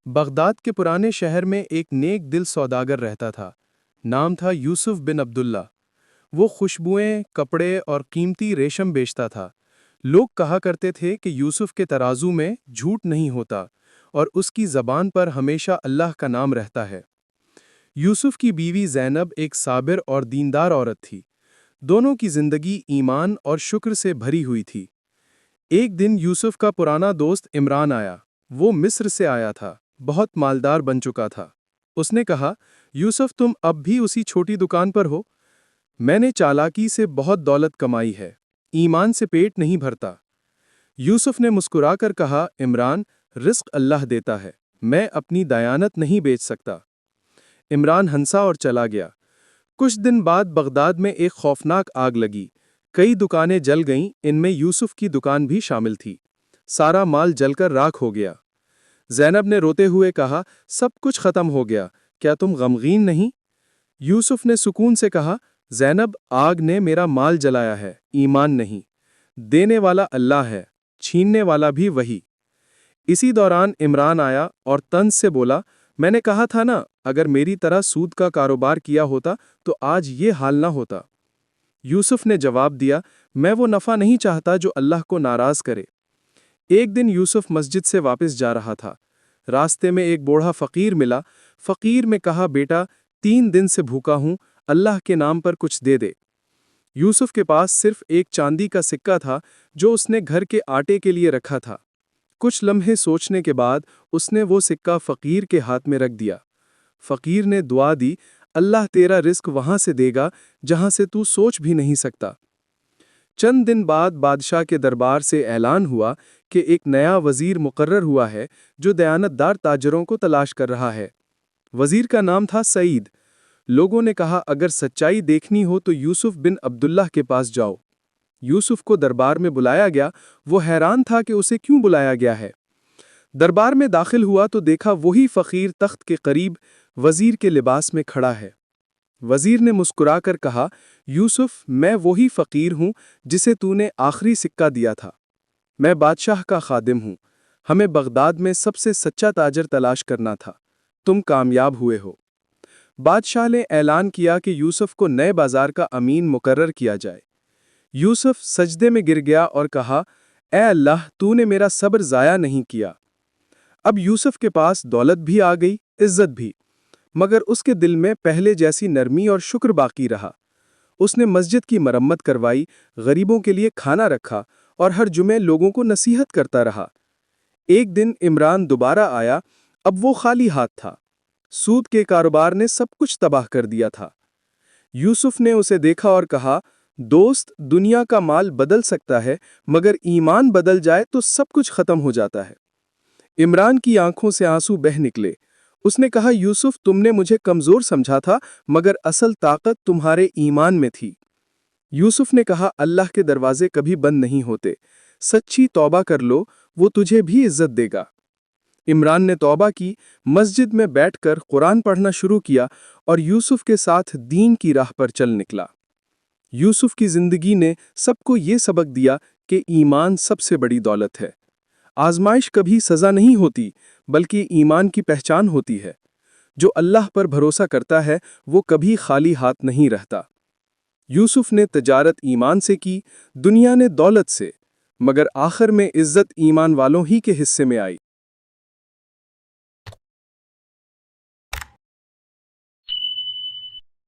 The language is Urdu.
بغداد کے پرانے شہر میں ایک نیک دل سوداگر رہتا تھا۔ نام تھا یوسف بن عبداللہ۔ وہ خوشبوئیں، کپڑے اور قیمتی ریشم بیچتا تھا۔ لوگ کہا کرتے تھے کہ یوسف کے ترازو میں جھوٹ نہیں ہوتا اور اس کی زبان پر ہمیشہ اللہ کا نام رہتا ہے۔ یوسف کی بیوی زینب ایک صابر اور دیندار عورت تھی۔ دونوں کی زندگی ایمان اور شکر سے بھری ہوئی تھی۔ ایک دن یوسف کا پرانا دوست عمران آیا۔ وہ مصر سے آیا تھا، بہت مالدار بن چکا تھا۔ اس نے کہا، یوسف تم اب بھی اسی چھوٹی دکان پر ہو؟ میں نے چالاکی سے بہت دولت کمائی ہے، ایمان سے پیٹ نہیں بھرتا۔ یوسف نے مسکرا کر کہا، عمران، رزق اللہ دیتا ہے، میں اپنی دیانت نہیں بیچ سکتا۔ عمران ہنسا اور چلا گیا۔ کچھ دن بعد بغداد میں ایک خوفناک آگ لگی۔ کئی دکانیں جل گئیں، ان میں یوسف کی دکان بھی شامل تھی۔ سارا مال جل کر راکھ ہو گیا۔ زینب نے روتے ہوئے کہا، سب کچھ ختم ہو گیا، کیا تم غمگین نہیں؟ یوسف نے سکون سے کہا، زینب، آگ نے میرا مال جلایا ہے، ایمان نہیں۔ دینے والا اللہ ہے، چھیننے والا بھی وہی۔ اسی دوران عمران آیا اور طنز سے بولا، میں نے کہا تھا نا، اگر میری طرح سود کا کاروبار کیا ہوتا تو آج یہ حال نہ ہوتا۔ یوسف نے جواب دیا، میں وہ نفع نہیں چاہتا جو اللہ کو ناراض کرے۔ ایک دن یوسف مسجد سے واپس جا رہا تھا۔ راستے میں ایک بوڑھا فقیر ملا۔ فقیر میں کہا، بیٹا، 3 دن سے بھوکا ہوں، اللہ کے نام پر کچھ دے دے۔ یوسف کے پاس صرف ایک چاندی کا سکہ تھا جو اس نے گھر کے آٹے کے لیے رکھا تھا۔ کچھ لمحے سوچنے کے بعد اس نے وہ سکہ فقیر کے ہاتھ میں رکھ دیا۔ فقیر نے دعا دی، اللہ تیرا رزق وہاں سے دے گا جہاں سے تو سوچ بھی نہیں سکتا۔ چند دن بعد بادشاہ کے دربار سے اعلان ہوا کہ ایک نیا وزیر مقرر ہوا ہے جو دیانتدار تاجروں کو تلاش کر رہا ہے۔ وزیر کا نام تھا سعید۔ لوگوں نے کہا، اگر سچائی دیکھنی ہو تو یوسف بن عبداللہ کے پاس جاؤ۔ یوسف کو دربار میں بلایا گیا۔ وہ حیران تھا کہ اسے کیوں بلایا گیا ہے۔ دربار میں داخل ہوا تو دیکھا وہی فقیر تخت کے قریب وزیر کے لباس میں کھڑا ہے۔ وزیر نے مسکرا کر کہا، یوسف، میں وہی فقیر ہوں جسے تو نے آخری سکہ دیا تھا۔ میں بادشاہ کا خادم ہوں۔ ہمیں بغداد میں سب سے سچا تاجر تلاش کرنا تھا۔ تم کامیاب ہوئے ہو۔ بادشاہ نے اعلان کیا کہ یوسف کو نئے بازار کا امین مقرر کیا جائے۔ یوسف سجدے میں گر گیا اور کہا، اے اللہ، تو نے میرا صبر ضائع نہیں کیا۔ اب یوسف کے پاس دولت بھی آ گئی، عزت بھی، مگر اس کے دل میں پہلے جیسی نرمی اور شکر باقی رہا۔ اس نے مسجد کی مرمت کروائی، غریبوں کے لیے کھانا رکھا اور ہر جمعے لوگوں کو نصیحت کرتا رہا۔ ایک دن عمران دوبارہ آیا۔ اب وہ خالی ہاتھ تھا۔ سود کے کاروبار نے سب کچھ تباہ کر دیا تھا۔ یوسف نے اسے دیکھا اور کہا، دوست، دنیا کا مال بدل سکتا ہے، مگر ایمان بدل جائے تو سب کچھ ختم ہو جاتا ہے۔ عمران کی آنکھوں سے آنسو بہہ نکلے۔ اس نے کہا، یوسف، تم نے مجھے کمزور سمجھا تھا، مگر اصل طاقت تمہارے ایمان میں تھی۔ یوسف نے کہا، اللہ کے دروازے کبھی بند نہیں ہوتے۔ سچی توبہ کر لو، وہ تجھے بھی عزت دے گا۔ عمران نے توبہ کی، مسجد میں بیٹھ کر قرآن پڑھنا شروع کیا اور یوسف کے ساتھ دین کی راہ پر چل نکلا۔ یوسف کی زندگی نے سب کو یہ سبق دیا کہ ایمان سب سے بڑی دولت ہے۔ آزمائش کبھی سزا نہیں ہوتی، بلکہ ایمان کی پہچان ہوتی ہے۔ جو اللہ پر بھروسہ کرتا ہے وہ کبھی خالی ہاتھ نہیں رہتا۔ یوسف نے تجارت ایمان سے کی، دنیا نے دولت سے، مگر آخر میں عزت ایمان والوں ہی کے حصے میں آئی۔